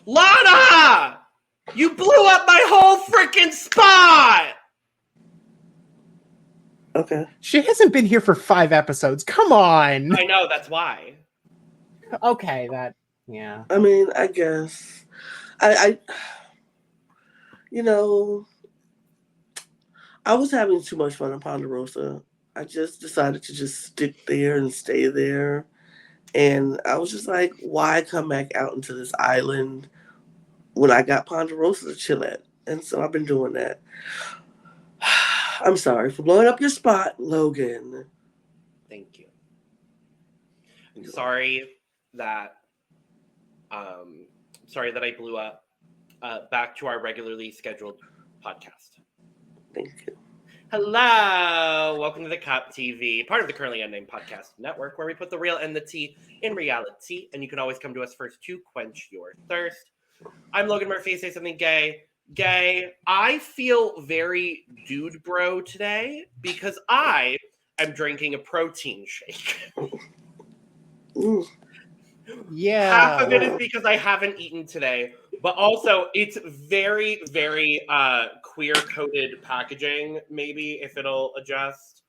Lana! You blew up my whole freaking spot! Okay. She hasn't been here for 5 episodes. Come on. I know, that's why. Okay, yeah. I mean, I guess. I I was having too much fun in Ponderosa. I just decided to just stick there and stay there. And I was just like, why come back out into this island when I got Ponderosa to chill at? And so I've been doing that. I'm sorry for blowing up your spot, Logan. Thank you. I'm sorry that I blew up. Back to our regularly scheduled podcast. Thank you. Hello! Welcome to the Cop TV, part of the Currently Unnamed Podcast Network, where we put the real and the tea in reality, and you can always come to us first to quench your thirst. I'm Logan Murphy. Say something gay. Gay. I feel very dude bro today because I am drinking a protein shake. Yeah. Half of it is because I haven't eaten today, but also it's very, very queer-coded packaging, maybe, if it'll adjust.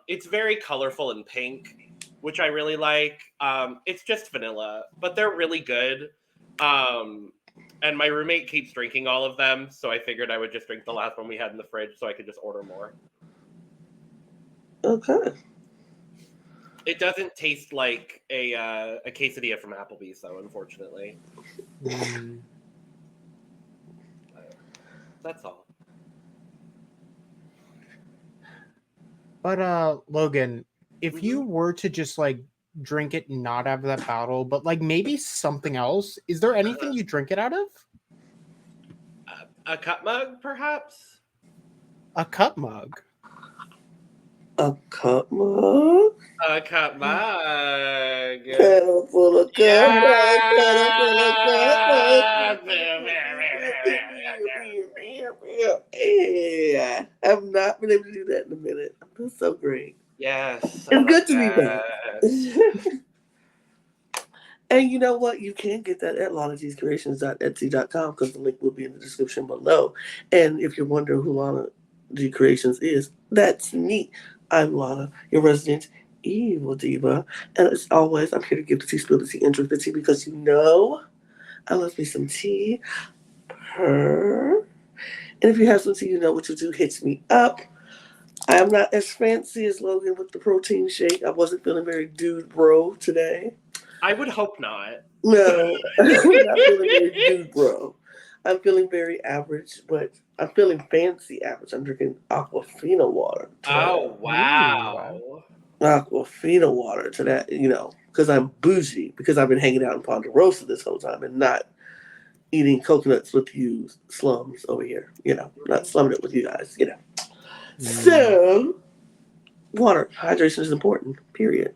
It's very colorful and pink, which I really like. It's just vanilla, but they're really good. And my roommate keeps drinking all of them, so I figured I would just drink the last one we had in the fridge so I could just order more. Okay. It doesn't taste like a quesadilla from Applebee's, though, unfortunately. That's all. But Logan, if you were to just like drink it and not out of that bottle, but like maybe something else, is there anything you drink it out of? A cup mug, perhaps? A cup mug. A cup mug? A cup mug. Kettle full of cup mug. Kettle full of cup mug. Yeah. I've not been able to do that in a minute. That's so great. Yes. It's good to be back. And you know what? You can get that at lanagcreations.etsy.com because the link will be in the description below. And if you're wondering who Lana G Creations is, that's me. I'm Lana, your resident evil diva. And as always, I'm here to give the tea, spill the tea, and drink the tea because I love me some tea. And if you have some tea, you know what to do. Hit me up. I am not as fancy as Logan with the protein shake. I wasn't feeling very dude bro today. I would hope not. No, I'm not feeling very dude bro. I'm feeling very average, but I'm feeling fancy average. I'm drinking Aquafina water today. Oh, wow. Aquafina water to that, because I'm bougie, because I've been hanging out in Ponderosa this whole time and not eating coconuts with you slums over here, not slumming it with you guys, So, water, hydration is important, period.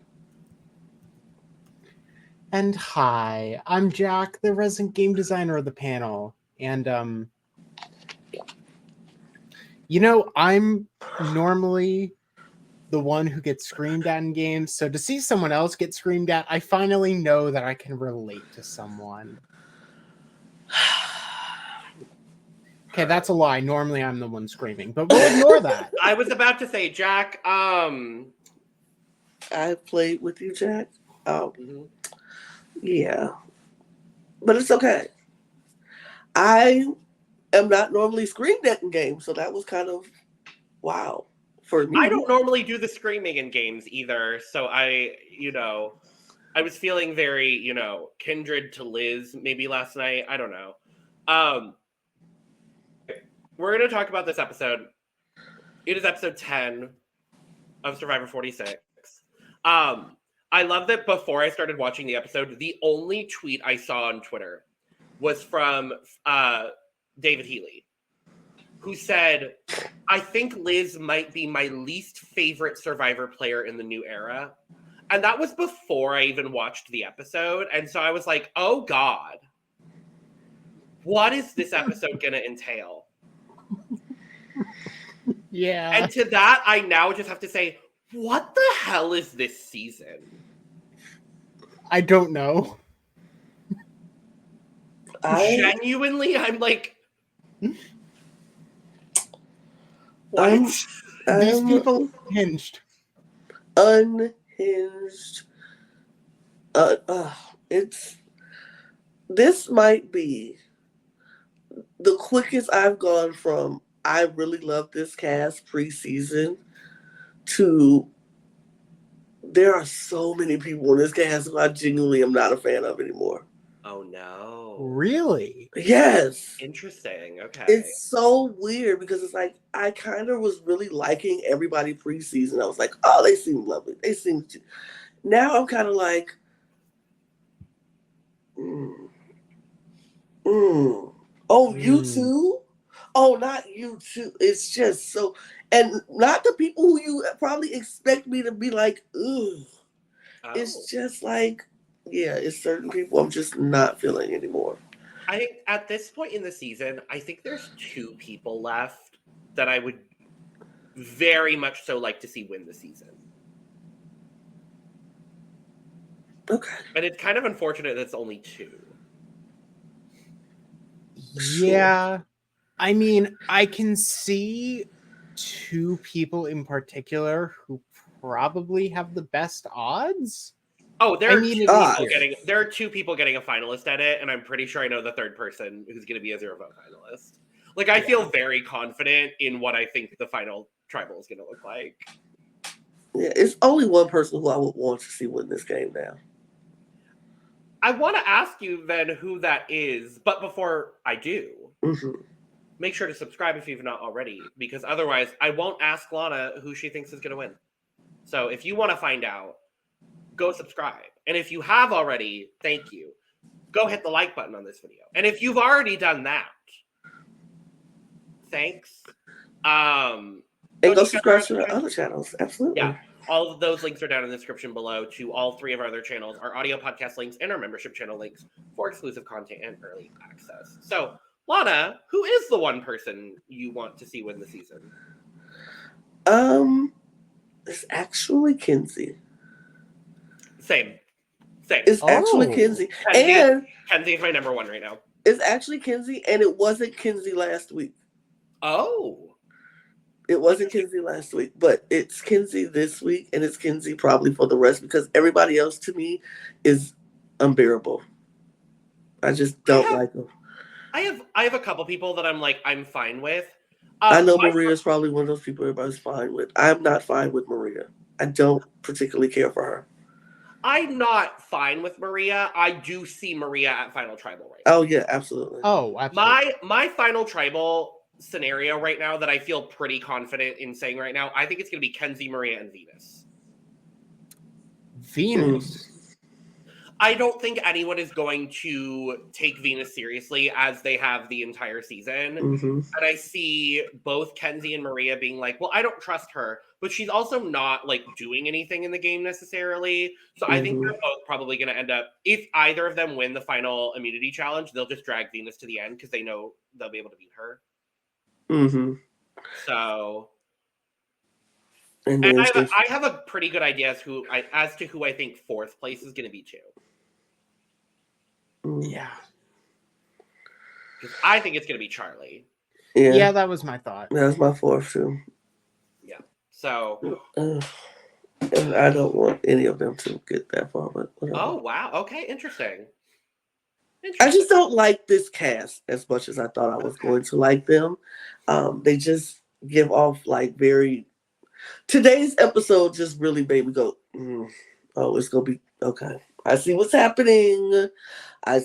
And hi, I'm Jack, the resident game designer of the panel. And, I'm normally the one who gets screamed at in games. So to see someone else get screamed at, I finally know that I can relate to someone. Okay, that's a lie. Normally I'm the one screaming, but we'll ignore that. I was about to say, Jack, I played with you, Jack. Yeah. But it's okay. I am not normally screamed at in games, so that was kind of wow for me. I don't normally do the screaming in games either, so I was feeling very, kindred to Liz maybe last night. I don't know. We're going to talk about this episode. It is episode 10 of Survivor 46. I love that before I started watching the episode, the only tweet I saw on Twitter was from David Healy, who said, I think Liz might be my least favorite Survivor player in the new era. And that was before I even watched the episode. And so I was like, oh God, what is this episode going to entail? Yeah. And to that, I now just have to say, what the hell is this season? I don't know. Genuinely, I'm like, what? These people are hinged. Unhinged. This might be the quickest I've gone from I really love this cast preseason to there are so many people in this cast who I genuinely am not a fan of anymore. Oh no. Really? Yes. Interesting. Okay. It's so weird because it's like I kind of was really liking everybody preseason. I was like, oh, they seem lovely. They seem. Now I'm kind of like, oh, you too? Oh, not you too. It's just so, and not the people who you probably expect me to be like, ugh. Oh. It's just like, yeah, it's certain people I'm just not feeling anymore. I think at this point in the season, I think there's 2 people left that I would very much so like to see win the season. Okay. And it's kind of unfortunate that it's only 2. Yeah. I mean, I can see 2 people in particular who probably have the best odds. Oh, there are 2 people getting a finalist at it, and I'm pretty sure I know the third person who's going to be a 0 vote finalist. Like, I feel very confident in what I think the final tribal is going to look like. Yeah, it's only one person who I would want to see win this game now. I want to ask you then who that is, but before I do, make sure to subscribe if you've not already, because otherwise I won't ask Lana who she thinks is going to win. So if you want to find out, go subscribe. And if you have already, thank you. Go hit the like button on this video. And if you've already done that, thanks. And go subscribe to the other channels. Absolutely. Yeah. All of those links are down in the description below to all 3 of our other channels, our audio podcast links, and our membership channel links for exclusive content and early access. So, Lana, who is the one person you want to see win the season? It's actually Kenzie. Same. It's actually Kenzie. And Kenzie is my number 1 right now. It's actually Kenzie, and it wasn't Kenzie last week. Oh. It wasn't Kenzie last week, but it's Kenzie this week, and it's Kenzie probably for the rest because everybody else to me is unbearable. I just don't like them. I have a couple people that I'm fine with. I know Maria's probably one of those people everybody's fine with. I'm not fine with Maria. I don't particularly care for her. I'm not fine with Maria. I do see Maria at Final Tribal right now. Oh, yeah, absolutely. Oh, absolutely. My Final Tribal scenario right now that I feel pretty confident in saying right now, I think it's going to be Kenzie, Maria, and Venus. Venus? I don't think anyone is going to take Venus seriously as they have the entire season. And I see both Kenzie and Maria being like, well, I don't trust her, but she's also not like doing anything in the game necessarily. So I think they're both probably going to end up, if either of them win the final immunity challenge, they'll just drag Venus to the end because they know they'll be able to beat her. So, and I have a pretty good idea as to who I think 4th place is going to be too. Yeah. I think it's going to be Charlie. Yeah, that was my thought. That was my 4th too. Yeah. So. And I don't want any of them to get that far, but whatever. Oh, wow. Okay, interesting. I just don't like this cast as much as I thought I was going to like them. They just give off like very. Today's episode just really made me go, oh, it's going to be okay. I see what's happening. I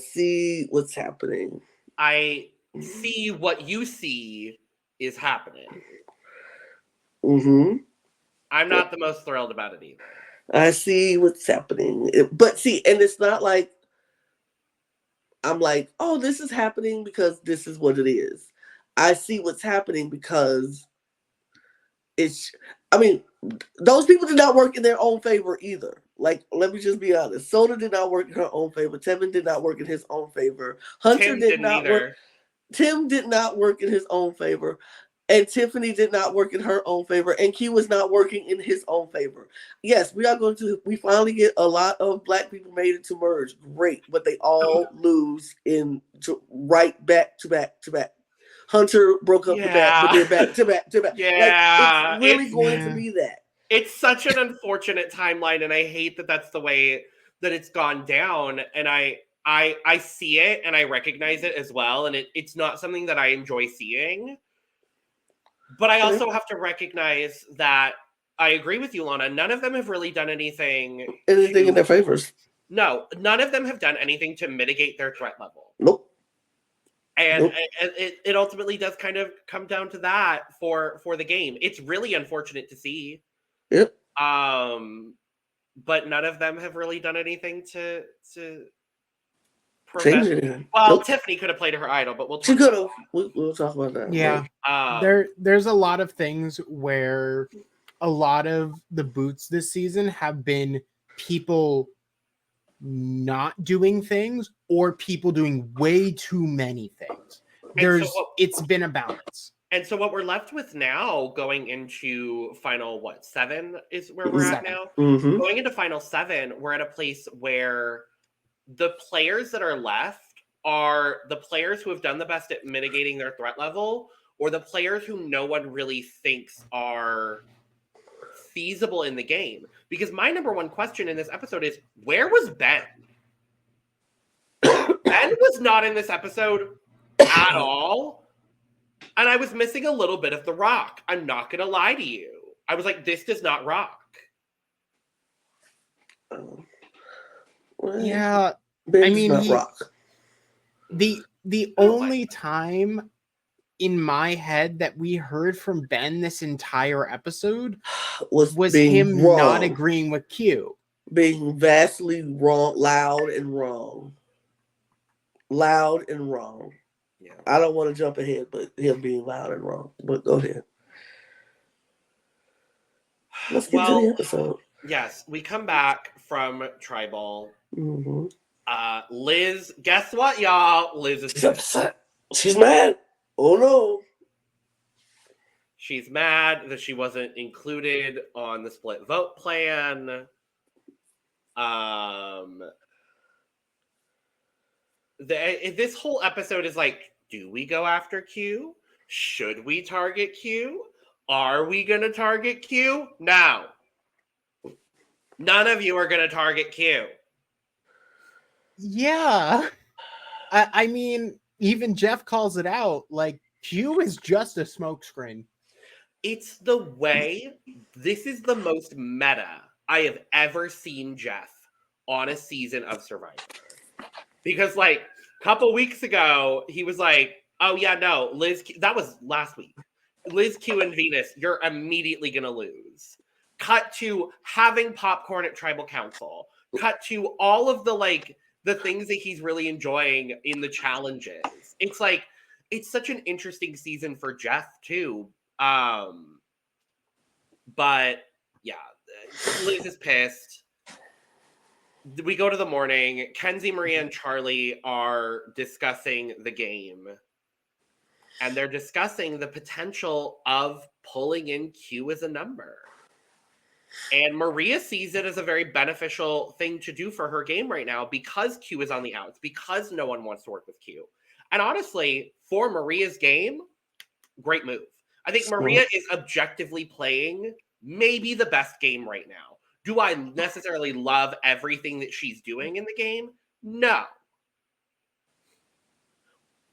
see what you see is happening. I'm not the most thrilled about it either. I see what's happening. But see, and it's not like I'm like, oh, this is happening because this is what it is. I see what's happening because those people did not work in their own favor either. Like, let me just be honest. Soda did not work in her own favor. Tevin did not work in his own favor. Hunter did not work. Tim did not work in his own favor. And Tiffany did not work in her own favor, and Q was not working in his own favor. Yes, we finally get a lot of black people made it to merge. Great, but they all lose right back to back to back. Hunter broke up the back, but they're back to back to back. Yeah, like, it's really going to be that. It's such an unfortunate timeline, and I hate that that's the way that it's gone down. And I see it and I recognize it as well, and it's not something that I enjoy seeing. But I also have to recognize that I agree with you, Lana. None of them have really done anything in their favors. No, none of them have done anything to mitigate their threat level. Nope. And it ultimately does kind of come down to that for the game. It's really unfortunate to see. Yep. But none of them have really done anything to change it. Well, Tiffany could have played her idol, but she could have. We'll talk about that. Yeah. There's a lot of things where a lot of the boots this season have been people not doing things or people doing way too many things. It's been a balance. And so what we're left with now going into final 7 is where we're at now. Mm-hmm. Going into final 7, we're at a place where the players that are left are the players who have done the best at mitigating their threat level, or the players who no one really thinks are feasible in the game. Because my number one question in this episode is, where was Ben? Ben was not in this episode at all. And I was missing a little bit of the rock. I'm not going to lie to you. I was like, this does not rock. Yeah. Ben's not rock. The only time in my head that we heard from Ben this entire episode was him wrong. Not agreeing with Q. Being vastly wrong, loud and wrong. Loud and wrong. Yeah. I don't want to jump ahead, but him being loud and wrong. But go ahead. Let's get to the episode. Yes, we come back from Tribal. Mm-hmm. Liz, guess what, y'all? Liz is upset. She's mad. Oh no. She's mad that she wasn't included on the split vote plan. This whole episode is like, do we go after Q? Should we target Q? Are we going to target Q? No. None of you are going to target Q. Yeah. I mean, even Jeff calls it out. Like, Q is just a smokescreen. It's the way. This is the most meta I have ever seen Jeff on a season of Survivor. Because, like, a couple weeks ago, he was like, oh, yeah, no, Liz, that was last week. Liz, Q, and Venus, you're immediately going to lose. Cut to having popcorn at Tribal Council. Cut to all of the things that he's really enjoying in the challenges. It's like, it's such an interesting season for Jeff, too. But, yeah, Liz is pissed. We go to the morning. Kenzie, Maria, and Charlie are discussing the game. And they're discussing the potential of pulling in Q as a number. And Maria sees it as a very beneficial thing to do for her game right now because Q is on the outs, because no one wants to work with Q. And honestly, for Maria's game, great move. I think Maria is objectively playing maybe the best game right now. Do I necessarily love everything that she's doing in the game? No.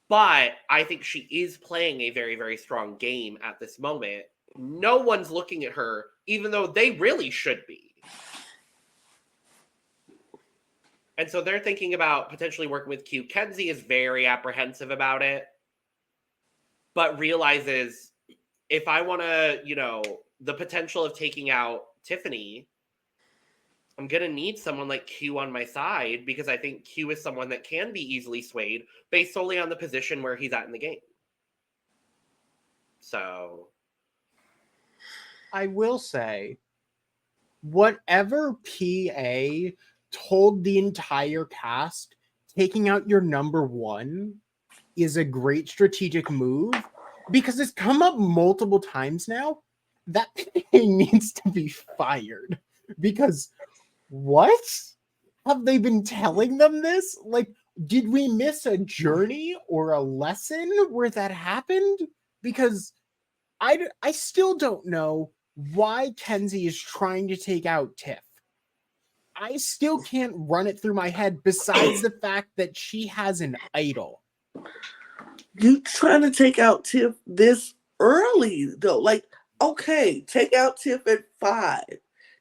But I think she is playing a very, very strong game at this moment. No one's looking at her, even though they really should be. And so they're thinking about potentially working with Q. Kenzie is very apprehensive about it, but realizes if I want to, the potential of taking out Tiffany, I'm going to need someone like Q on my side because I think Q is someone that can be easily swayed based solely on the position where he's at in the game. So I will say, whatever PA told the entire cast, taking out your number one is a great strategic move because it's come up multiple times now. That thing needs to be fired. Because what? Have they been telling them this? Like, did we miss a journey or a lesson where that happened? Because I still don't know why Kenzie is trying to take out Tiff. I still can't run it through my head besides the fact that she has an idol. You trying to take out Tiff this early, though. Like, okay, take out Tiff at 5.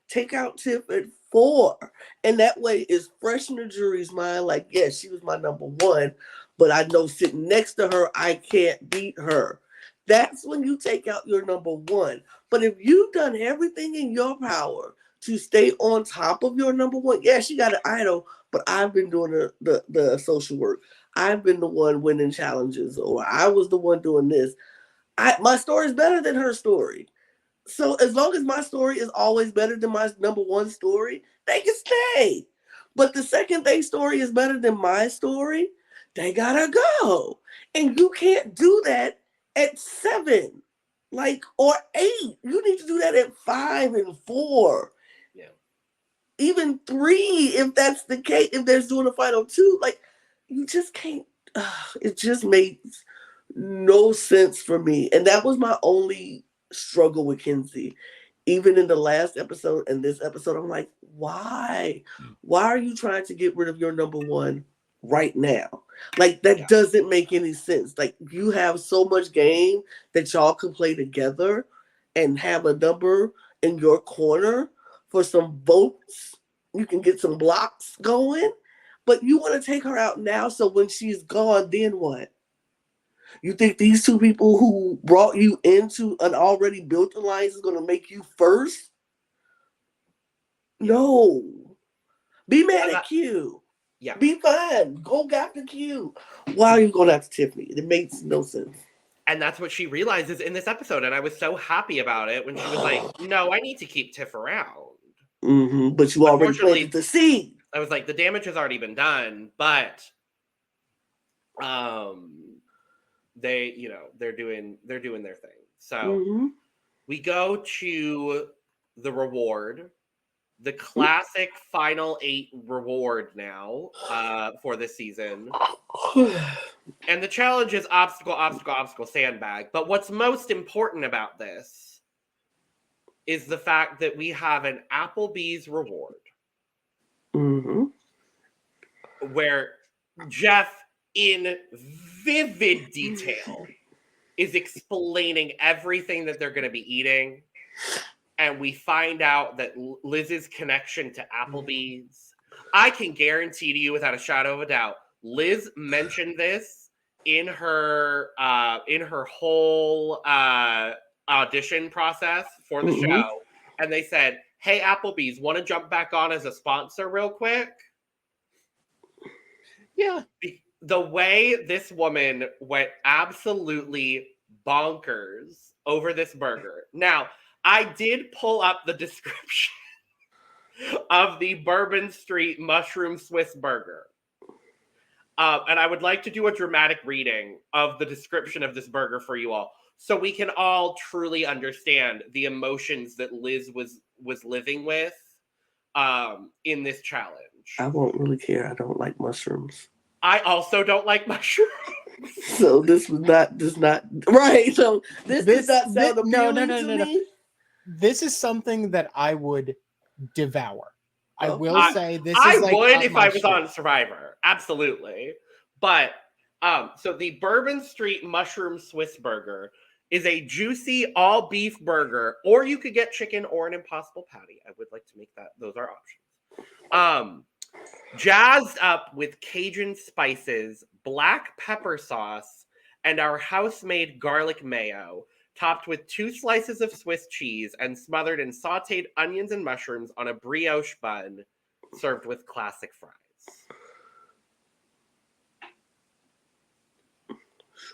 Take out Tiff at 4. And that way it's fresh in the jury's mind. Like, yes, she was my number 1, but I know sitting next to her, I can't beat her. That's when you take out your number 1. But if you've done everything in your power to stay on top of your number 1, yeah, she got an idol, but I've been doing the social work. I've been the one winning challenges, or I was the one doing this. My story is better than her story. So as long as my story is always better than my number 1 story, they can stay. But the second their story is better than my story, they gotta go. And you can't do that at 7, or 8. You need to do that at 5 and 4. Yeah. Even 3, if that's the case, if there's doing a final 2, you just can't. It just makes no sense for me. And that was my only struggle with Kenzie. Even in the last episode and this episode, I'm like, why? Why are you trying to get rid of your number 1 right now? That doesn't make any sense. You have so much game that y'all can play together and have a number in your corner for some votes. You can get some blocks going, but you want to take her out now. So when she's gone, then what? You think these 2 people who brought you into an already built alliance is going to make you first? No. Be mad at Q. Yeah. Be fine. Go after Q. Why are you going after Tiffany? It makes no sense. And that's what she realizes in this episode. And I was so happy about it when she was like, no, I need to keep Tiff around. Mm-hmm. But you already planted the seed. I was like, the damage has already been done, but they're doing their thing. So we go to the reward, the classic final 8 reward now for this season. And the challenge is obstacle, obstacle, obstacle, sandbag. But what's most important about this is the fact that we have an Applebee's reward. Where Jeff, in vivid detail, is explaining everything that they're going to be eating. And we find out that Liz's connection to Applebee's, I can guarantee to you without a shadow of a doubt, Liz mentioned this in her whole audition process for the show. And they said, hey, Applebee's, want to jump back on as a sponsor real quick? Yeah. The way this woman went absolutely bonkers over this burger. Now, I did pull up the description of the Bourbon Street Mushroom Swiss Burger. And I would like to do a dramatic reading of the description of this burger for you all, so we can all truly understand the emotions that Liz was living with in this challenge. I won't really care. I don't like mushrooms. I also don't like mushrooms. So this does not right. So this does not sound appealing to me. This is something that I would devour. I will say this I is would if I was on Survivor. Absolutely. But so the Bourbon Street Mushroom Swiss Burger is a juicy all beef burger, or you could get chicken or an Impossible Patty. I would like to make those are options. Jazzed up with Cajun spices, black pepper sauce, and our house-made garlic mayo, topped with 2 slices of Swiss cheese and smothered in sauteed onions and mushrooms on a brioche bun, served with classic fries.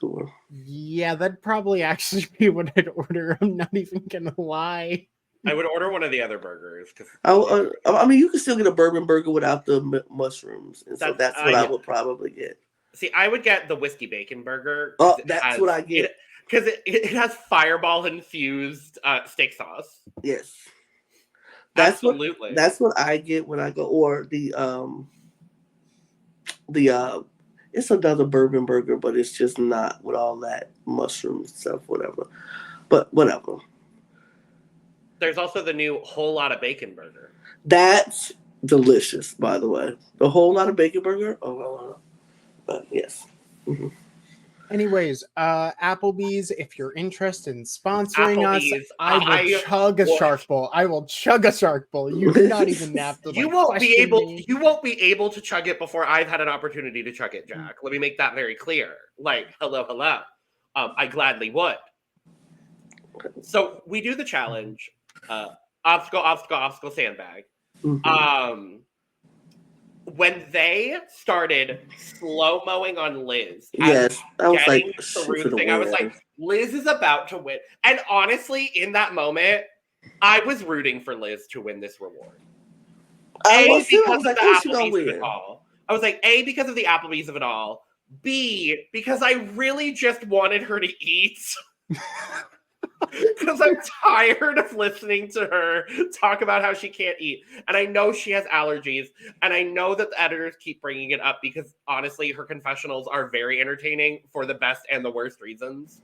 Sure. Yeah, that'd probably actually be what I'd order. I'm not even gonna lie. I would order one of the other burgers. I mean, you can still get a bourbon burger without the mushrooms, and so that's what I would probably get. See, I would get the whiskey bacon burger. That's what I get. Because it has fireball infused steak sauce. Yes. Absolutely. That's what I get when I go, or it's another bourbon burger, but it's just not with all that mushroom stuff, whatever. But whatever. There's also the new whole lot of bacon burger. That's delicious, by the way. The whole lot of bacon burger. But yes. Mm-hmm. Anyways, Applebee's, if you're interested in sponsoring Applebee's, us, I will chug a shark bowl. I will chug a shark bowl. You do not even have to. You won't be able to chug it before I've had an opportunity to chug it, Jack. Let me make that very clear. Like, hello. I gladly would. So we do the challenge. Obstacle, sandbag. Mm-hmm. When they started slow mowing on Liz, yes, I was like, I was like, Liz is about to win. And honestly, in that moment, I was rooting for Liz to win this reward. I was like, A, because of the Applebee's of it all. B, because I really just wanted her to eat. Because I'm tired of listening to her talk about how she can't eat. And I know she has allergies. And I know that the editors keep bringing it up because, honestly, her confessionals are very entertaining for the best and the worst reasons.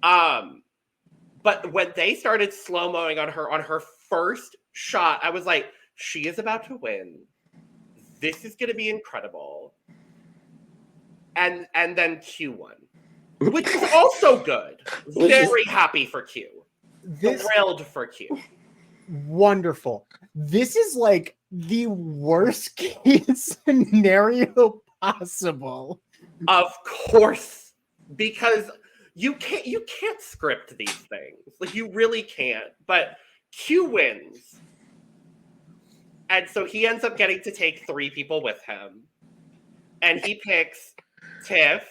But when they started slow-mowing on her first shot, I was like, she is about to win. This is going to be incredible. And then Q won. Which is also good. Very happy for Q. Thrilled for Q. Wonderful. This is like the worst case scenario possible. Of course. Because you can't script these things. Like, you really can't. But Q wins. And so he ends up getting to take 3 people with him. And he picks Tiff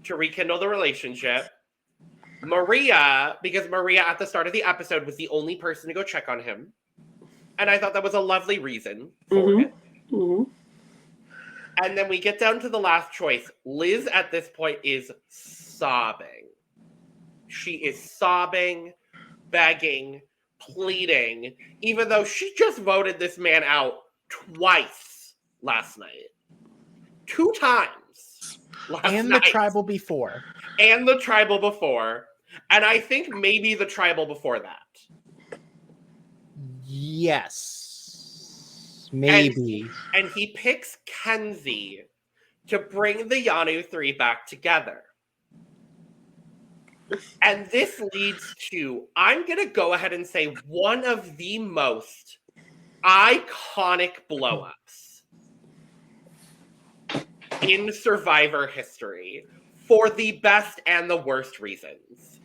to rekindle the relationship. Maria, because Maria at the start of the episode was the only person to go check on him. And I thought that was a lovely reason for it. Mm-hmm. And then we get down to the last choice. Liz at this point is sobbing. She is sobbing, begging, pleading, even though she just voted this man out twice last night. 2 times. The tribal before. And the tribal before. And I think maybe the tribal before that. Yes. Maybe. And he picks Kenzie to bring the Yanu 3 back together. And this leads to, I'm going to go ahead and say, one of the most iconic blow-ups in Survivor history for the best and the worst reasons.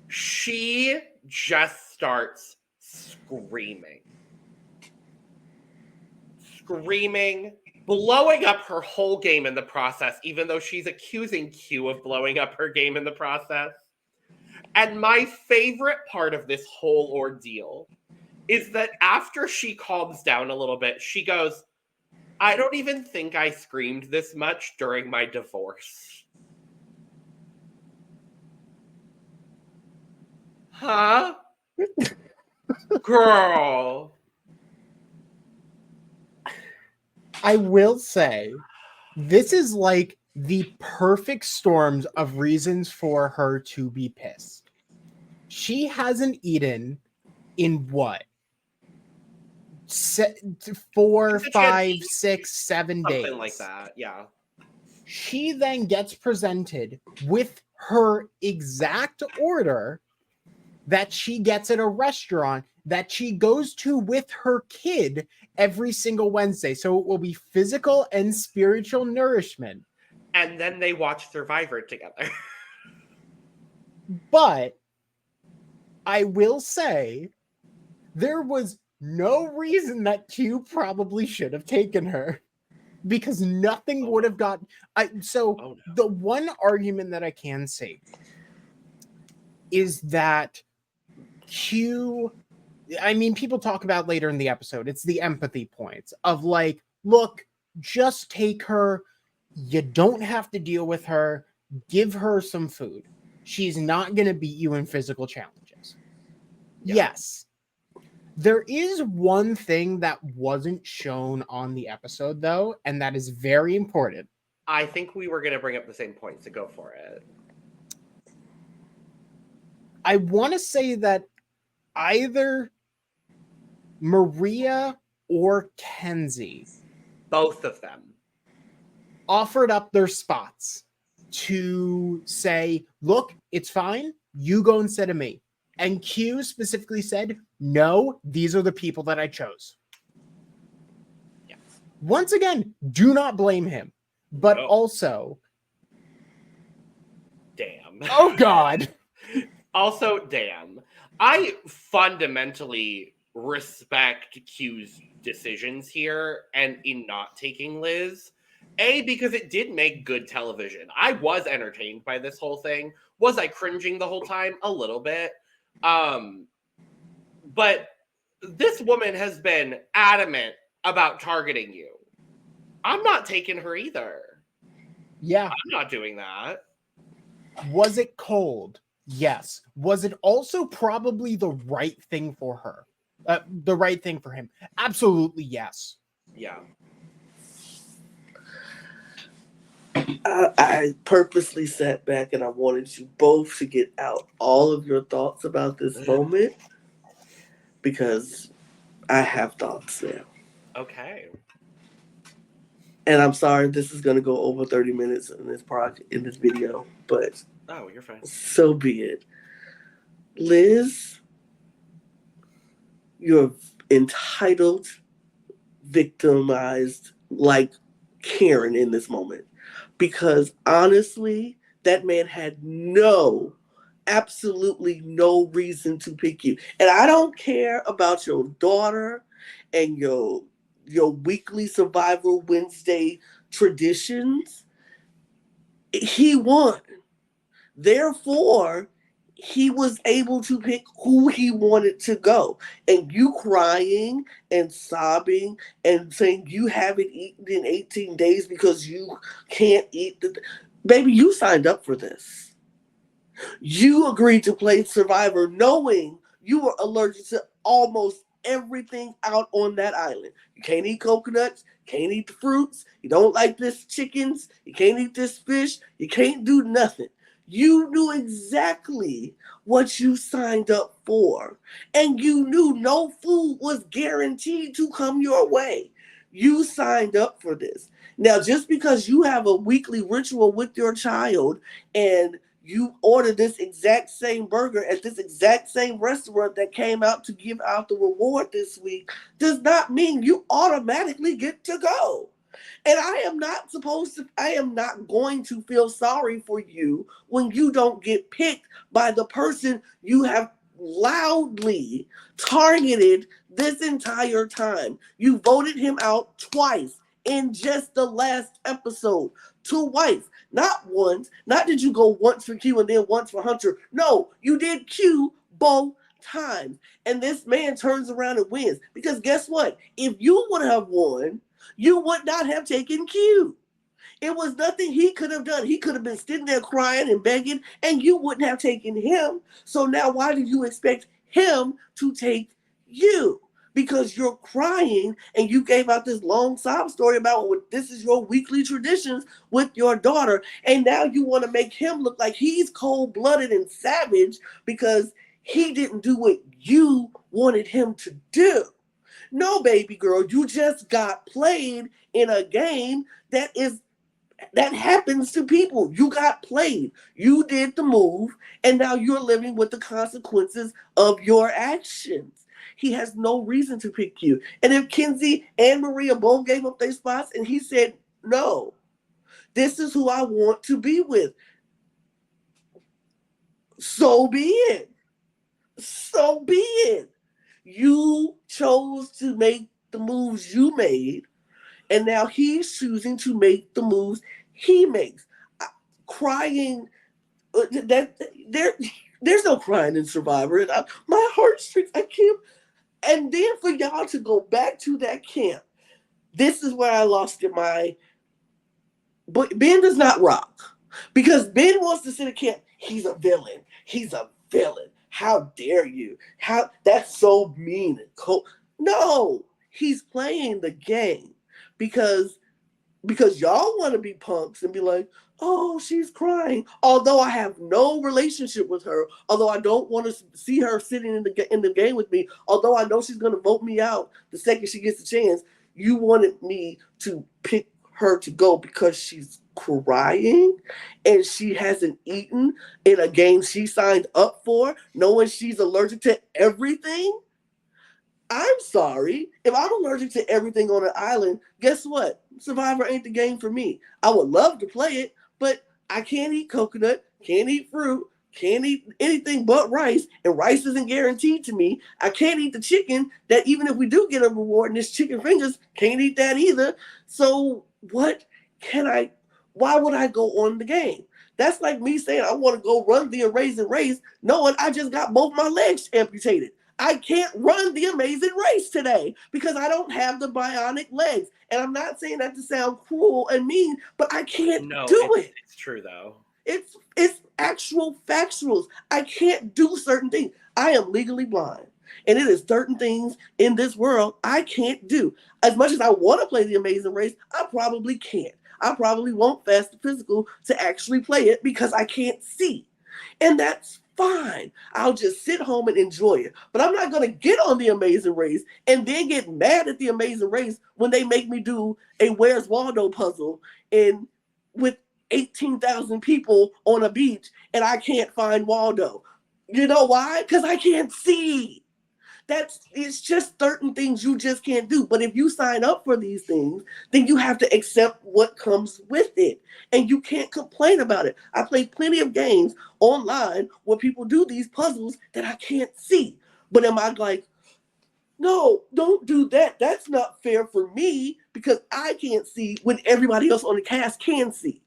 She just starts screaming, blowing up her whole game in the process, even though she's accusing Q of blowing up her game in the process. And my favorite part of this whole ordeal is that after she calms down a little bit, she goes, I don't even think I screamed this much during my divorce. Huh? Girl. I will say, this is like the perfect storms of reasons for her to be pissed. She hasn't eaten in what? 4, 5, 6, 7 days. Something like that, yeah. She then gets presented with her exact order that she gets at a restaurant that she goes to with her kid every single Wednesday. So it will be physical and spiritual nourishment. And then they watch Survivor together. But I will say, there was no reason that Q probably should have taken her, because nothing would have got. The one argument that I can say is that Q, I mean, people talk about later in the episode, it's the empathy points of like, look, just take her. You don't have to deal with her. give her some food. She's not going to beat you in physical challenges. Yeah. Yes. There is one thing that wasn't shown on the episode, though, and that is very important. I think we were going to bring up the same point, so go for it. I want to say that either Maria or Kenzie, Both of them, offered up their spots to say, look, it's fine. You go instead of me. And Q specifically said, no, these are the people that I chose. Yes. Once again, do not blame him. But No. also, damn. oh God. Also, damn. I fundamentally respect Q's decisions here and in not taking Liz. A, because it did make good television. I was entertained by this whole thing. Was I cringing the whole time? A little bit. But this woman has been adamant about targeting you. I'm not taking her either. Yeah. I'm not doing that. Was it cold? Yes. Was it also probably the right thing for her? The right thing for him? Absolutely yes. Yeah. I purposely sat back and I wanted you both to get out all of your thoughts about this moment because I have thoughts now. Okay. And I'm sorry this is going to go over 30 minutes in this video, but Oh, you're fine. so be it. Liz, you're entitled, victimized like Karen in this moment. Because honestly, that man had absolutely no reason to pick you. And I don't care about your daughter and your weekly Survivor Wednesday traditions. He won. Therefore, he was able to pick who he wanted to go. And you crying and sobbing and saying you haven't eaten in 18 days because you can't eat. Baby, you signed up for this. You agreed to play Survivor knowing you were allergic to almost everything out on that island. You can't eat coconuts, can't eat the fruits, you don't like this chickens, you can't eat this fish, you can't do nothing. You knew exactly what you signed up for. And you knew no food was guaranteed to come your way. You signed up for this. Now, just because you have a weekly ritual with your child and you order this exact same burger at this exact same restaurant that came out to give out the reward this week does not mean you automatically get to go. And I am not going to feel sorry for you when you don't get picked by the person you have loudly targeted this entire time. You voted him out twice in just the last episode. Twice. Not once. Not did you go once for Q and then once for Hunter. No, you did Q both times. And this man turns around and wins. Because guess what? If you would have won, you would not have taken Q. It was nothing he could have done. He could have been sitting there crying and begging, and you wouldn't have taken him. So now why do you expect him to take you? Because you're crying and you gave out this long sob story about what this is your weekly traditions with your daughter. And now you want to make him look like he's cold-blooded and savage because he didn't do what you wanted him to do. No, baby girl, you just got played in a game that happens to people. You got played. You did the move, and now you're living with the consequences of your actions. He has no reason to pick you. And if Kenzie and Maria both gave up their spots and he said, no, this is who I want to be with, so be it. So be it. You chose to make the moves you made, and now he's choosing to make the moves he makes. Crying, there's no crying in Survivor. And my heartstrings, I can't. And then for y'all to go back to that camp, this is where I lost my. But Ben does not rock. Because Ben wants to sit at camp. He's a villain. He's a villain. How dare you? How that's so mean and cold. No, he's playing the game because y'all want to be punks and be like, oh, she's crying. Although I have no relationship with her, although I don't want to see her sitting in the game with me, although I know she's going to vote me out the second she gets a chance, you wanted me to pick her to go because she's crying and she hasn't eaten in a game she signed up for, knowing she's allergic to everything? I'm sorry. If I'm allergic to everything on an island, guess what? Survivor ain't the game for me. I would love to play it, but I can't eat coconut, can't eat fruit, can't eat anything but rice, and rice isn't guaranteed to me. I can't eat the chicken that even if we do get a reward and it's chicken fingers, can't eat that either. So why would I go on the game? That's like me saying I want to go run the Amazing Race knowing I just got both my legs amputated. I can't run the Amazing Race today because I don't have the bionic legs. And I'm not saying that to sound cruel and mean, but I can't do it. It's true, though. It's actual factuals. I can't do certain things. I am legally blind. And it is certain things in this world I can't do. As much as I want to play the Amazing Race, I probably can't. I probably won't fast the physical to actually play it because I can't see. And that's fine. I'll just sit home and enjoy it. But I'm not going to get on the Amazing Race and then get mad at the Amazing Race when they make me do a Where's Waldo puzzle and with 18,000 people on a beach and I can't find Waldo. You know why? Because I can't see. It's just certain things you just can't do. But if you sign up for these things, then you have to accept what comes with it. And you can't complain about it. I play plenty of games online where people do these puzzles that I can't see. But am I like, no, don't do that. That's not fair for me because I can't see when everybody else on the cast can see.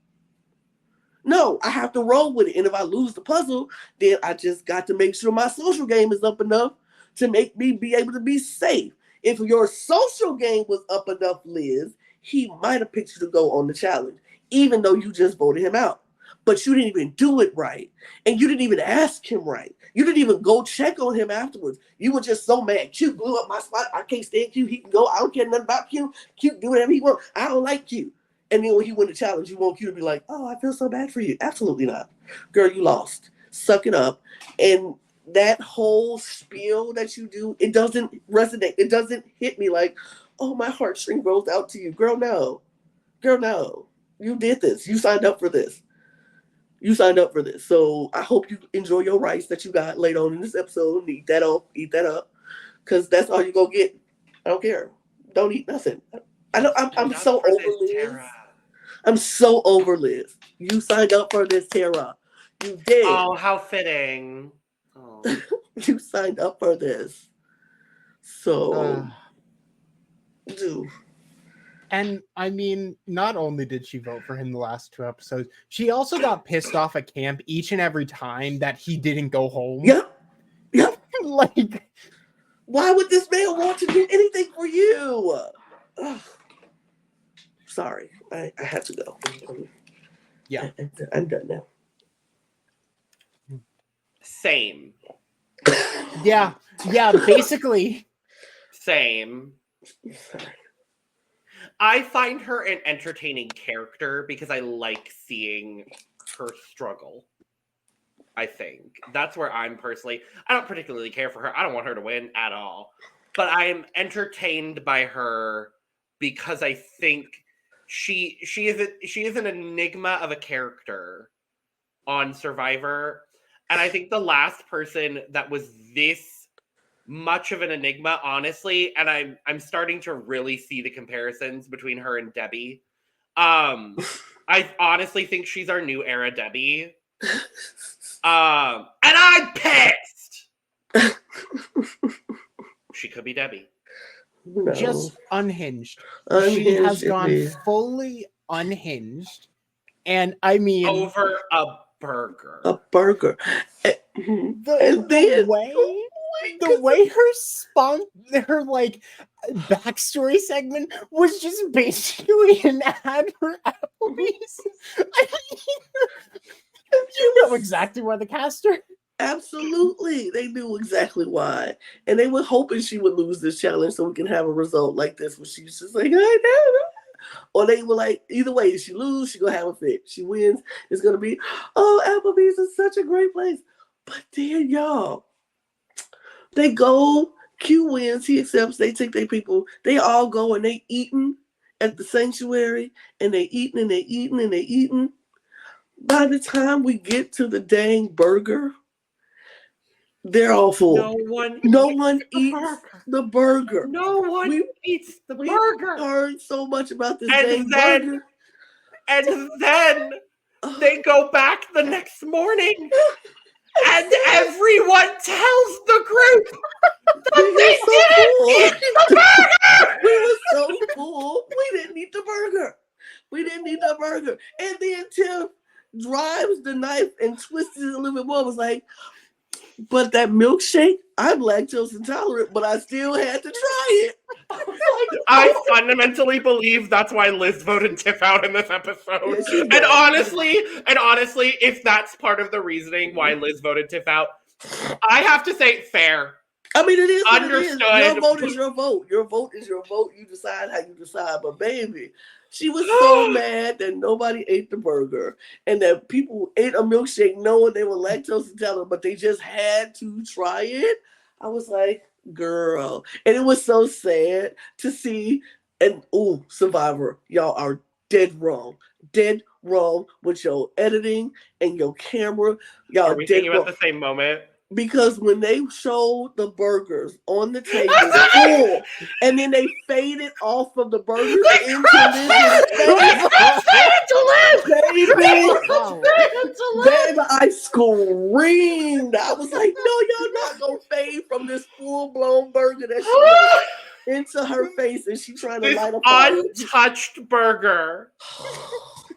No, I have to roll with it. And if I lose the puzzle, then I just got to make sure my social game is up enough to make me be able to be safe. If your social game was up enough, Liz, he might have picked you to go on the challenge, even though you just voted him out. But you didn't even do it right. And you didn't even ask him right. You didn't even go check on him afterwards. You were just so mad. Q blew up my spot. I can't stand Q. He can go. I don't care nothing about Q. Q do whatever he wants. I don't like Q. And then when he win the challenge, you want Q to be like, oh, I feel so bad for you. Absolutely not. Girl, you lost. Suck it up. And that whole spiel that you do, it doesn't resonate. It doesn't hit me like, oh, my heartstring rolls out to you. Girl, no. Girl, no. You did this. You signed up for this. You signed up for this. So I hope you enjoy your rice that you got later on in this episode. Eat that up. Because that's all you're going to get. I don't care. Don't eat nothing. I'm so over Liz. I'm so over Liz. You signed up for this, Tara. You did. Oh, how fitting. Oh. You signed up for this. So, do. And I mean, not only did she vote for him the last 2 episodes, she also got pissed off at camp each and every time that he didn't go home. Yep. Like, why would this man want to do anything for you? Ugh. Sorry, I have to go. Yeah. I'm done now. Same. Yeah, basically. Same. Sorry. I find her an entertaining character because I like seeing her struggle. I think. That's where I'm personally. I don't particularly care for her. I don't want her to win at all. But I am entertained by her because I think she is an enigma of a character on Survivor. And I think the last person that was this much of an enigma, honestly, and I'm starting to really see the comparisons between her and Debbie. I honestly think she's our new era Debbie. And I'm pissed. She could be Debbie. No. Just unhinged. Unhinged. She has gone fully unhinged. And I mean, over a burger. A burger. The way the way her like backstory segment was just basically an ad for Applebee's. I mean, you know exactly why the caster. Absolutely. They knew exactly why. And they were hoping she would lose this challenge so we can have a result like this where she's just like, I know. Or they were like, either way, if she lose, she gonna have a fit. She wins, it's gonna be, oh, Applebee's is such a great place. But then y'all, they go, Q wins, he accepts, they take their people, they all go and they eating at the sanctuary, and they eating and they eating and they eating. By the time we get to the dang burger, they're all full. No one eats the burger. No one eats the burger. We heard so much about this dang burger. And then they go back the next morning, and everyone tells the group that they didn't eat the burger. We were so full. We didn't eat the burger. And then Tim drives the knife and twists it a little bit more. Was like, but that milkshake, I'm lactose intolerant, but I still had to try it. I fundamentally believe that's why Liz voted Tiff out in this episode. Yeah, and honestly, if that's part of the reasoning why Liz voted Tiff out, I have to say fair. I mean, it is understood. Your vote is your vote. Your vote is your vote. You decide how you decide. But baby, she was so mad that nobody ate the burger and that people ate a milkshake knowing they were lactose intolerant, but they just had to try it. I was like, girl. And it was so sad to see. And Survivor, y'all are dead wrong. Dead wrong with your editing and your camera. Y'all are we dead thinking wrong. about the same moment? Because when they showed the burgers on the table full, and then they faded off of the burgers into Liz's baby, I screamed. I was like, no, y'all not gonna fade from this full-blown burger that she into her face, and she trying to light a fire. Untouched burger.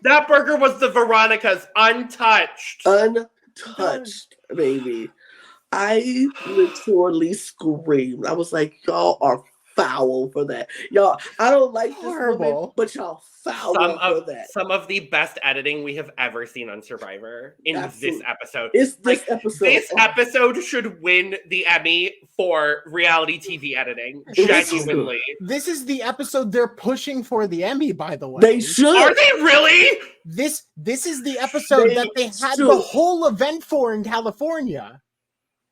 That burger was the Veronica's untouched. Untouched, baby. I literally screamed. I was like, y'all are foul for that. Y'all, I don't like this woman, but y'all foul for that. Some of the best editing we have ever seen on Survivor in this episode. It's this episode. This episode should win the Emmy for reality TV editing. Genuinely. This is the episode they're pushing for the Emmy, by the way. They should. Are they really? This is the episode that they had the whole event for in California.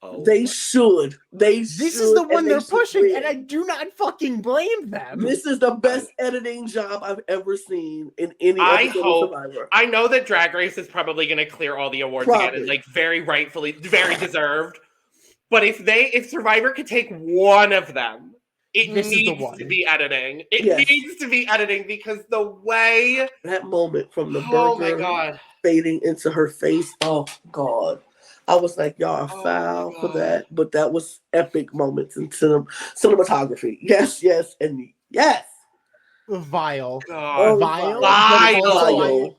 Oh. They should. This is the one they're pushing, and I do not fucking blame them. This is the best editing job I've ever seen in any episode of Survivor. I know that Drag Race is probably going to clear all the awards again, and like very rightfully, very deserved. But if Survivor could take one of them, it needs to be editing. It needs to be editing because the way that moment from the burger fading into her face, oh God. I was like, y'all are foul for that, but that was epic moments in cinematography. Yes, and yes. Vile. Vile.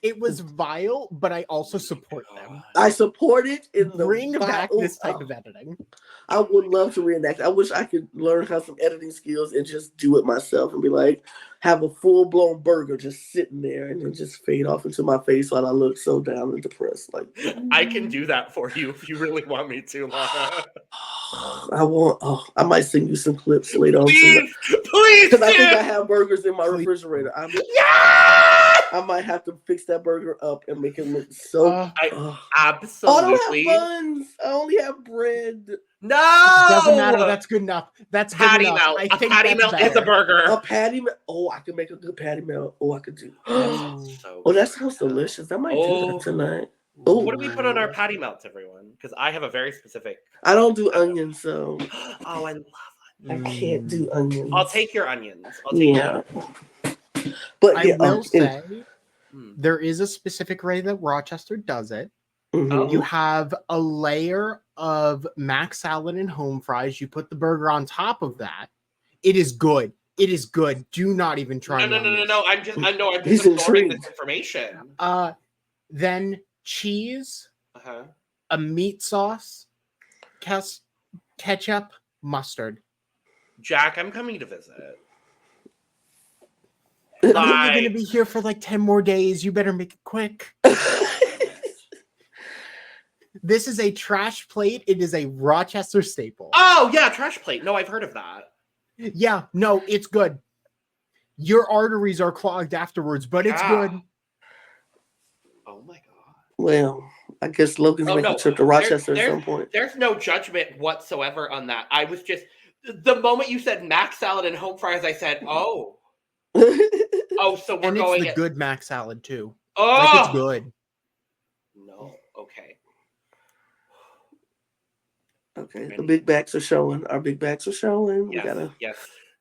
It was vile, but I also support them. I support it in the bring back this type of editing. I would love to reenact. I wish I could learn how some editing skills and just do it myself and be like, have a full-blown burger just sitting there and then just fade off into my face while I look so down and depressed. Like, I can do that for you if you really want me to, Lana. I might send you some clips later on. Please, because I think I have burgers in my refrigerator. I might have to fix that burger up and make it look so. Absolutely. I don't have buns. I only have bread. No, doesn't matter. That's good enough. That's patty good enough. melt. A patty melt is a burger. A patty melt. Oh, I can make a good patty melt. Oh, I could do. That sounds delicious. I might do that tonight. Oh, what do we put on our patty melts, everyone? Because I have a very specific. I don't do onions, so. Oh, I love onions. I can't do onions. I'll take your onions. But I will say there is a specific way that Rochester does it. Mm-hmm. You have a layer of mac salad and home fries. You put the burger on top of that. It is good. It is good. Do not even try. No. I'm just absorbing this information. Then cheese, a meat sauce, ketchup, mustard. Jack, I'm coming to visit. You're going to be here for like 10 more days. You better make it quick. This is a trash plate. It is a Rochester staple. Oh, yeah, trash plate. No, I've heard of that. Yeah, no, it's good. Your arteries are clogged afterwards, but it's good. Oh, my God. Well, I guess Logan's making a trip to Rochester at some point. There's no judgment whatsoever on that. I was just... The moment you said mac salad and home fries, I said, oh. Oh, so we're going... And it's the good mac salad, too. Oh! Like, it's good. No, okay. Okay, the big backs are showing. Our big backs are showing. Yes, we gotta... yes.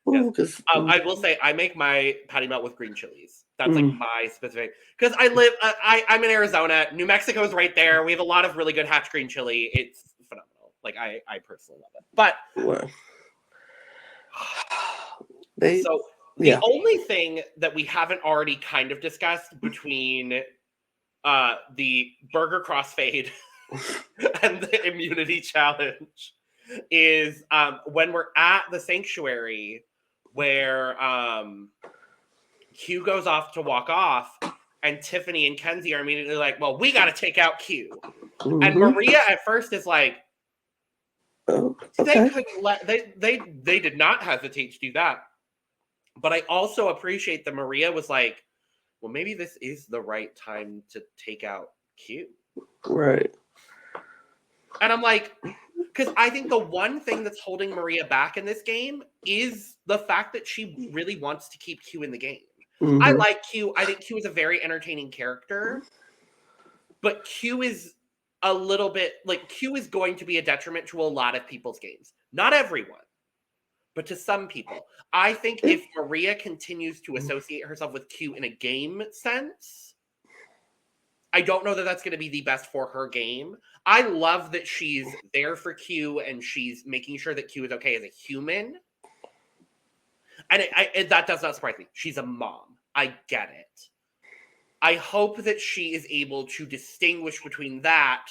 Ooh, yes. I will say, I make my patty melt with green chilies. That's like my specific... Because I'm in Arizona. New Mexico is right there. We have a lot of really good hatch green chili. It's phenomenal. Like, I personally love it. But... Well, the only thing that we haven't already kind of discussed between the burger crossfade and the immunity challenge is when we're at the sanctuary where Q goes off to walk off and Tiffany and Kenzie are immediately like, well, we got to take out Q. And Maria at first is like, they couldn't they did not hesitate to do that. But I also appreciate that Maria was like, well, maybe this is the right time to take out Q. Right. And I'm like, because I think the one thing that's holding Maria back in this game is the fact that she really wants to keep Q in the game. I like Q. I think Q is a very entertaining character. But Q is a little bit, like, Q is going to be a detriment to a lot of people's games. Not everyone, but to some people. I think if Maria continues to associate herself with Q in a game sense, I don't know that that's going to be the best for her game. I love that she's there for Q and she's making sure that Q is okay as a human. And that does not surprise me. She's a mom. I get it. I hope that she is able to distinguish between that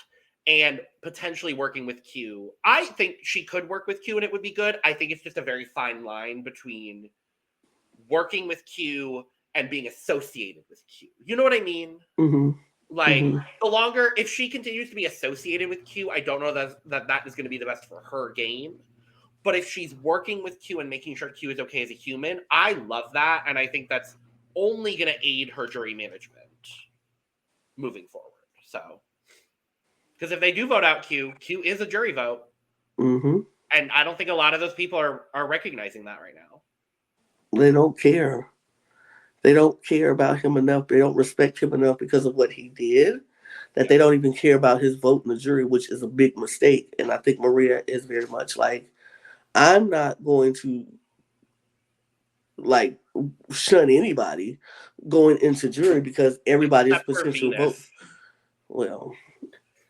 and potentially working with Q. I think she could work with Q and it would be good. I think it's just a very fine line between working with Q and being associated with Q. You know what I mean? The longer, if she continues to be associated with Q, I don't know that is going to be the best for her game. But if she's working with Q and making sure Q is okay as a human, I love that. And I think that's only going to aid her jury management moving forward. So, because if they do vote out Q, Q is a jury vote. And I don't think a lot of those people are recognizing that right now. They don't care. They don't care about him enough. They don't respect him enough because of what he did, that they don't even care about his vote in the jury, which is a big mistake. And I think Maria is very much like, I'm not going to like shun anybody going into jury because everybody is potential vote. Well,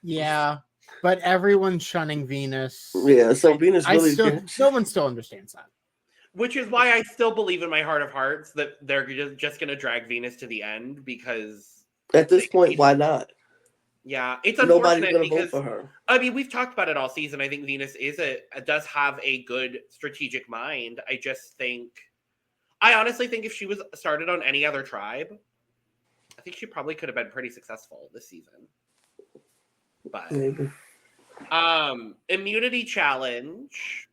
yeah, but everyone's shunning Venus. Yeah, so Venus really no one still understands that. Which is why I still believe in my heart of hearts that they're just going to drag Venus to the end because at this point, why not? Yeah, it's unfortunate. Nobody's going to vote for her. I mean, we've talked about it all season. I think Venus does have a good strategic mind. I honestly think if she was started on any other tribe, I think she probably could have been pretty successful this season. But maybe. Immunity challenge.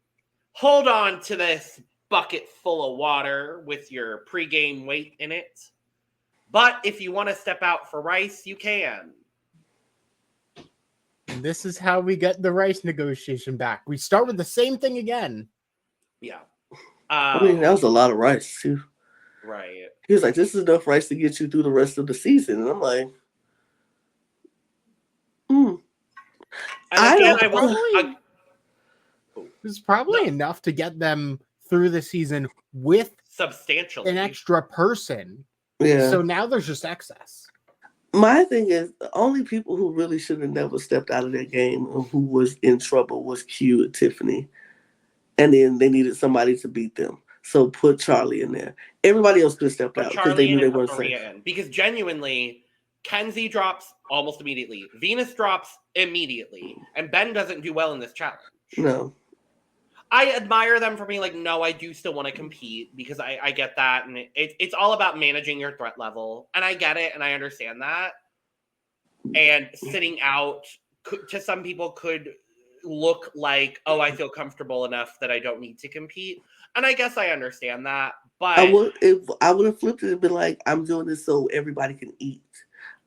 Hold on to this bucket full of water with your pregame weight in it. But if you want to step out for rice, you can. And this is how we get the rice negotiation back. We start with the same thing again. Yeah. I mean, that was a lot of rice, too. Right. He was like, this is enough rice to get you through the rest of the season. And I'm like, It's probably enough to get them through the season with substantially an extra person. Yeah. So now there's just excess. My thing is, the only people who really should have never stepped out of that game and who was in trouble was Q and Tiffany. And then they needed somebody to beat them. So put Charlie in there. Everybody else could have stepped out because they knew they weren't safe. Because genuinely, Kenzie drops almost immediately. Venus drops immediately. And Ben doesn't do well in this challenge. No. I admire them for being like, no, I do still want to compete because I get that. And it's all about managing your threat level. And I get it and I understand that. And sitting out to some people could look like, oh, I feel comfortable enough that I don't need to compete. And I guess I understand that. But I would have flipped it and been like, I'm doing this so everybody can eat.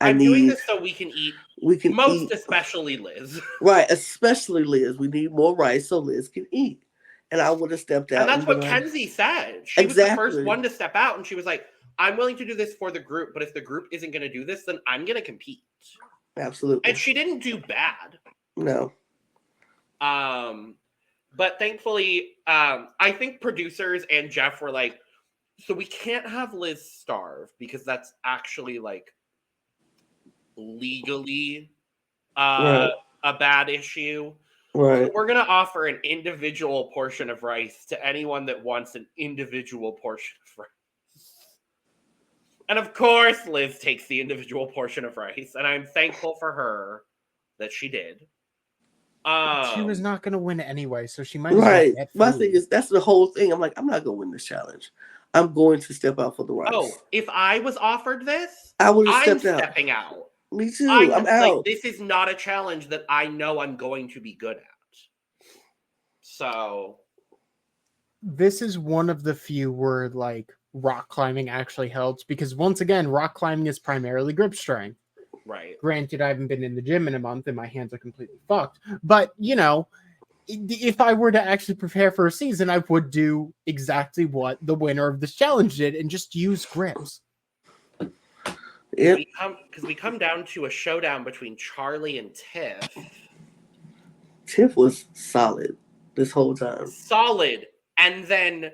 I'm doing this so we can eat. Eat. Especially Liz. Right, especially Liz. We need more rice so Liz can eat. And I would have stepped out. And that's what Kenzie said. She was the first one to step out, and she was like, I'm willing to do this for the group, but if the group isn't going to do this, then I'm going to compete. Absolutely. And she didn't do bad. No. But thankfully, I think producers and Jeff were like, so we can't have Liz starve because that's actually like legally right. a bad issue. Right. So we're going to offer an individual portion of rice to anyone that wants an individual portion of rice. And of course, Liz takes the individual portion of rice, and I'm thankful for her that she did. She was not going to win anyway, so she might. Right. My thing is, that's the whole thing. I'm like, I'm not going to win this challenge. I'm going to step out for the rice. Oh, if I was offered this, I would have stepped out. I'm stepping out. Me too. I'm out. Like, this is not a challenge that I know I'm going to be good at. So, this is one of the few where like rock climbing actually helps because once again, rock climbing is primarily grip strength. Right. Granted, I haven't been in the gym in a month and my hands are completely fucked. But, you know, if I were to actually prepare for a season, I would do exactly what the winner of this challenge did and just use grips. Yep. Because we come down to a showdown between Charlie and Tiff. Tiff was solid this whole time. Solid. And then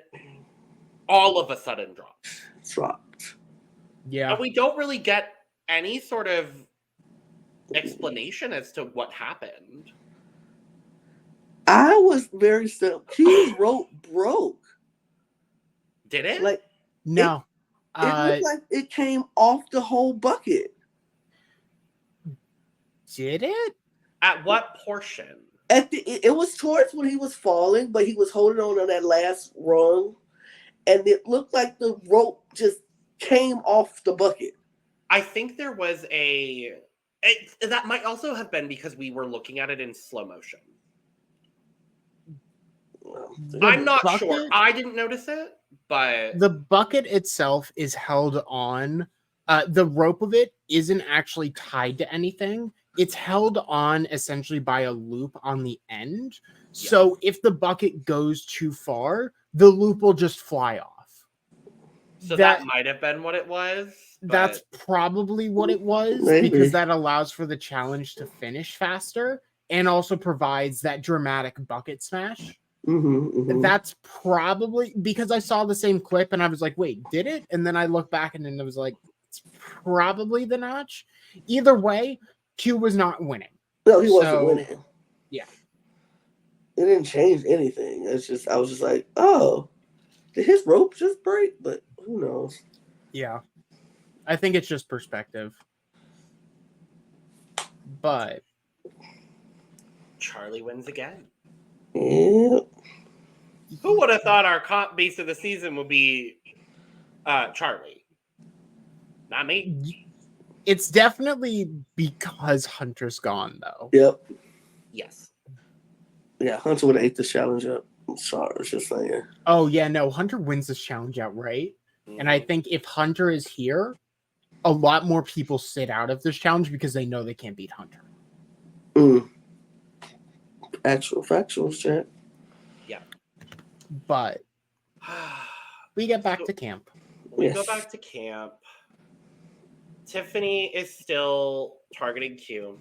all of a sudden dropped. Yeah. Oh, And we don't really get any sort of explanation as to what happened. I was very stuck. Q's rope broke. Did it? Like no. It looked like it came off the whole bucket. Did it? At what portion? It was towards when he was falling, but he was holding on that last rung, and it looked like the rope just came off the bucket. I think there was that might also have been because we were looking at it in slow motion. I'm not sure. I didn't notice it, but the bucket itself is held on. The rope of it isn't actually tied to anything. It's held on essentially by a loop on the end. Yeah. So if the bucket goes too far, the loop will just fly off. So that might have been what it was. That's probably what it was. Maybe. Because that allows for the challenge to finish faster and also provides that dramatic bucket smash. That's probably because I saw the same clip and I was like, wait, did it? And then I looked back and then it was like, it's probably the notch. Either way, Q was not winning. No, he wasn't winning. Yeah. It didn't change anything. It's just, I was just like, oh, did his rope just break? But who knows? Yeah. I think it's just perspective. But Charlie wins again. Yeah. Who would have thought our comp base of the season would be Charlie? Not me. It's definitely because Hunter's gone, though. Yep. Yes. Yeah, Hunter would have ate the challenge up. I'm sorry, I was just saying. Oh, yeah, no, Hunter wins this challenge outright. And I think if Hunter is here, a lot more people sit out of this challenge because they know they can't beat Hunter. Actual factuals, Jack. Yeah. But we get back to camp. We go back to camp. Tiffany is still targeting Q.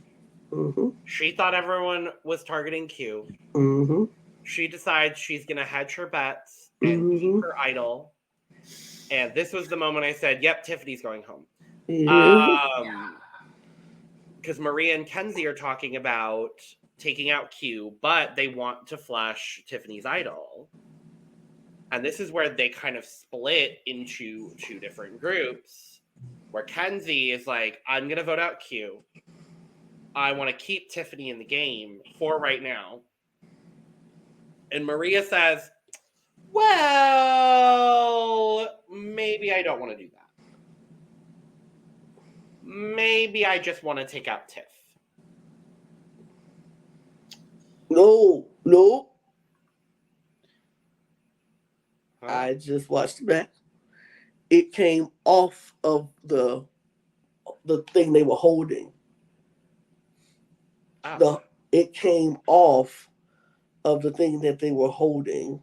She thought everyone was targeting Q. She decides she's going to hedge her bets and keep her idol. And this was the moment I said, yep, Tiffany's going home. Because Maria and Kenzie are talking about taking out Q, but they want to flush Tiffany's idol. And this is where they kind of split into two different groups, where Kenzie is like, I'm going to vote out Q. I want to keep Tiffany in the game for right now. And Maria says, well, maybe I don't want to do that. Maybe I just want to take out Tiff. No. Huh? I just watched it back. It came off of the thing they were holding. Oh. It came off of the thing that they were holding.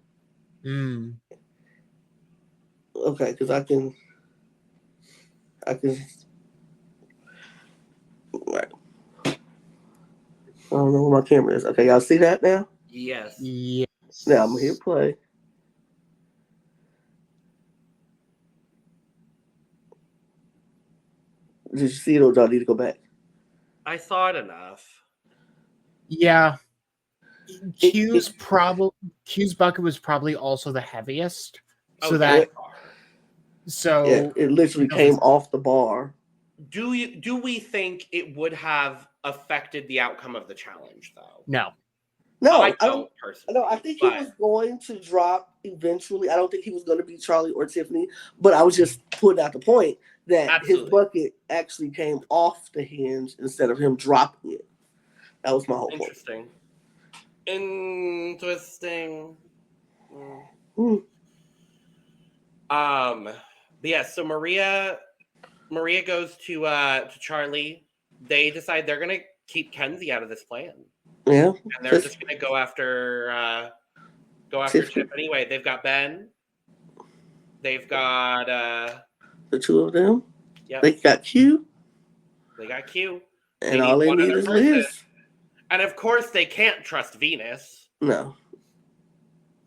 Okay, because I can. Right. I don't know where my camera is. Okay, y'all see that now? Yes. Now I'm gonna hit play. Did you see it, or do I need to go back? I saw it enough. Yeah. Q's bucket was probably also the heaviest. So it literally came off the bar. Do we think it would have affected the outcome of the challenge, though? No, I don't personally. No, I think he was going to drop eventually. I don't think he was going to be Charlie or Tiffany, but I was just putting out the point that his bucket actually came off the hinge instead of him dropping it. That was my whole point. Interesting. But yeah, so Maria goes to Charlie. They decide they're gonna keep Kenzie out of this plan. Yeah. And they're just gonna go after Tiff anyway. They've got Ben. They've got the two of them. Yeah. They got Q. And all they need is Liz. And of course they can't trust Venus. No.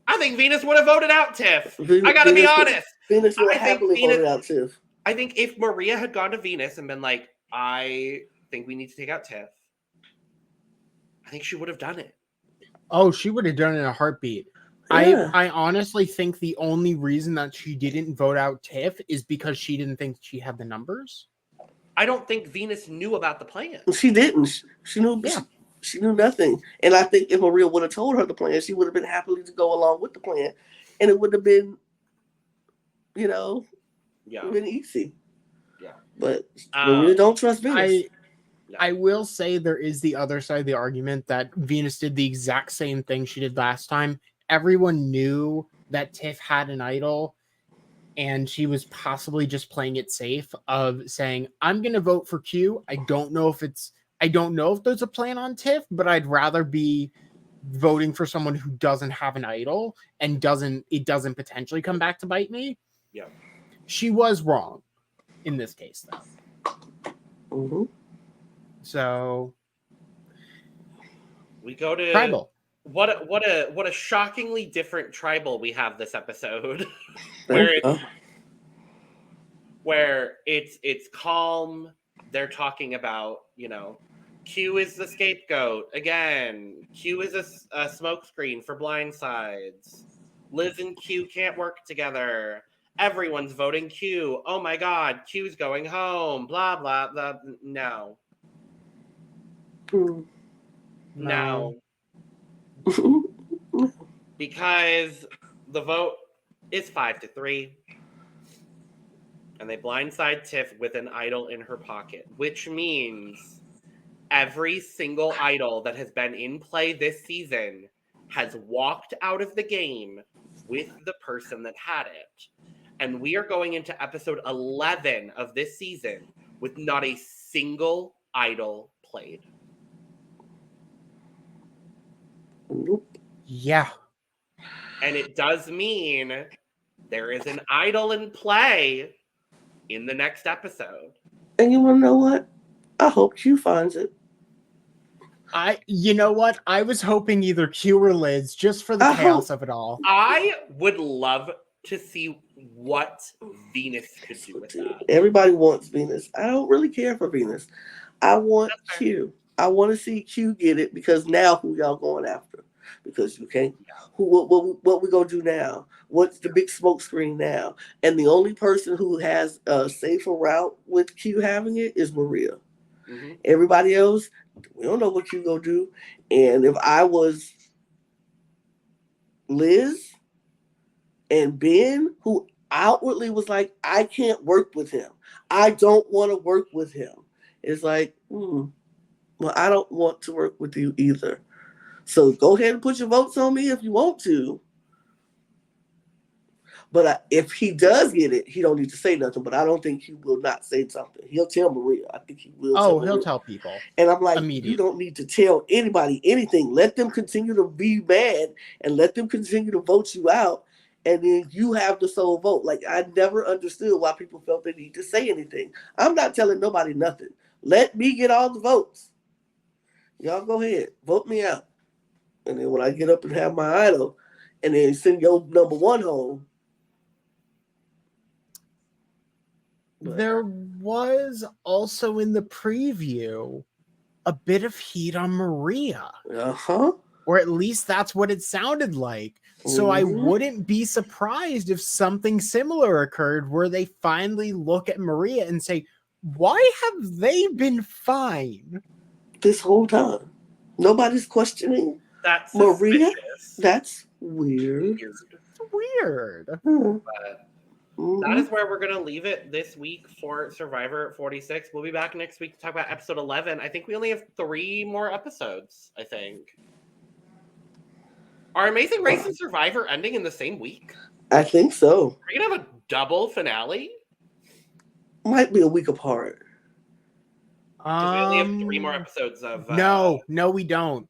I think Venus would have voted out Tiff. I gotta be honest. Venus would have happily voted out Tiff. I think if Maria had gone to Venus and been like, I think we need to take out Tiff, I think she would have done it. Oh, she would have done it in a heartbeat. Yeah. I honestly think the only reason that she didn't vote out Tiff is because she didn't think she had the numbers. I don't think Venus knew about the plan. She didn't. She knew. Yeah. She knew nothing. And I think if Maria would have told her the plan, she would have been happily to go along with the plan, and it would have been, been easy. Yeah. But Maria don't trust Venus. I will say there is the other side of the argument that Venus did the exact same thing she did last time. Everyone knew that Tiff had an idol, and she was possibly just playing it safe of saying, I'm going to vote for Q. I don't know if there's a plan on Tiff, but I'd rather be voting for someone who doesn't have an idol and it doesn't potentially come back to bite me. Yeah. She was wrong in this case, though. Mm-hmm. So we go to tribal. What a shockingly different tribal we have this episode. where it's calm. They're talking about, Q is the scapegoat. Again, Q is a smokescreen for blindsides. Liz and Q can't work together. Everyone's voting Q. Oh my God, Q's going home. Blah, blah, blah. No. No. Because the vote is 5-3. And they blindside Tiff with an idol in her pocket, which means every single idol that has been in play this season has walked out of the game with the person that had it. And we are going into episode 11 of this season with not a single idol played. Yeah. And it does mean there is an idol in play in the next episode. And you want to know what? I hope Q finds it. You know what? I was hoping either Q or Liz, just for the chaos of it all. I would love to see what Venus could do with that. Everybody wants Venus. I don't really care for Venus. I want Q. I want to see Q get it, because now who y'all going after? Because you can't. What we gonna do now? What's the big smoke screen now? And the only person who has a safer route with Q having it is Maria. Mm-hmm. Everybody else, we don't know what Q gonna do. And if I was Liz and Ben, who outwardly was like, I can't work with him. I don't want to work with him. It's like, well, I don't want to work with you either. So go ahead and put your votes on me if you want to. But if he does get it, he don't need to say nothing. But I don't think he will not say something. He'll tell Maria. I think he will. He'll tell people. And I'm like, you don't need to tell anybody anything. Let them continue to be mad and let them continue to vote you out. And then you have the sole vote. Like, I never understood why people felt they need to say anything. I'm not telling nobody nothing. Let me get all the votes. Y'all go ahead. Vote me out. And then when I get up and have my idol, and then send your number one home. There was also in the preview a bit of heat on Maria. Uh-huh. Or at least that's what it sounded like. So I wouldn't be surprised if something similar occurred where they finally look at Maria and say, why have they been fine? This whole time. Nobody's questioning That's Maria? suspicious. That's weird. It's weird. But that is where we're going to leave it this week for Survivor 46. We'll be back next week to talk about episode 11. I think we only have 3 more episodes, I think. Are Amazing Race and Survivor ending in the same week? I think so. Are we going to have a double finale? Might be a week apart. Because we only have 3 more episodes of... No, we don't.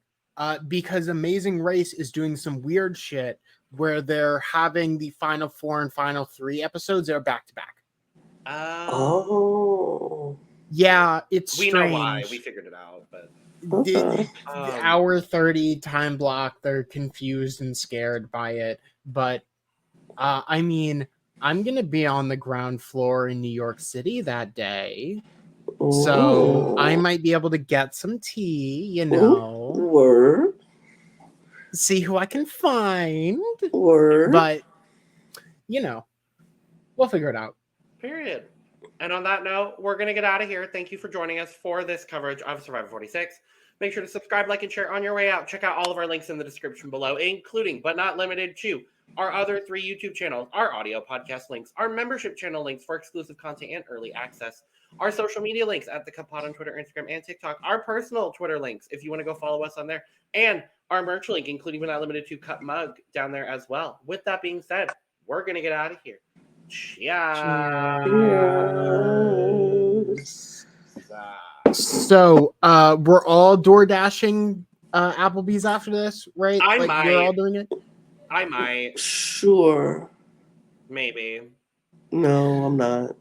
Because Amazing Race is doing some weird shit where they're having the final 4 and final 3 episodes that are back to back. Oh. Yeah, it's strange. We know why. We figured it out, but... Okay. The hour 30 time block, they're confused and scared by it. But, I mean, I'm going to be on the ground floor in New York City that day. So I might be able to get some tea, you know. Word. See who I can find. Word. But, you know, we'll figure it out. Period. And on that note, we're going to get out of here. Thank you for joining us for this coverage of Survivor 46. Make sure to subscribe, like, and share on your way out. Check out all of our links in the description below, including, but not limited to, our other 3 YouTube channels, our audio podcast links, our membership channel links for exclusive content and early access, our social media links at The Cup Pod on Twitter, Instagram, and TikTok, our personal Twitter links if you want to go follow us on there, and our merch link, including but not limited to Cup Mug down there as well. With that being said, we're going to get out of here. Cheers. So, we're all door dashing Applebee's after this, right? I might. You're all doing it? I might. Sure. Maybe. No, I'm not.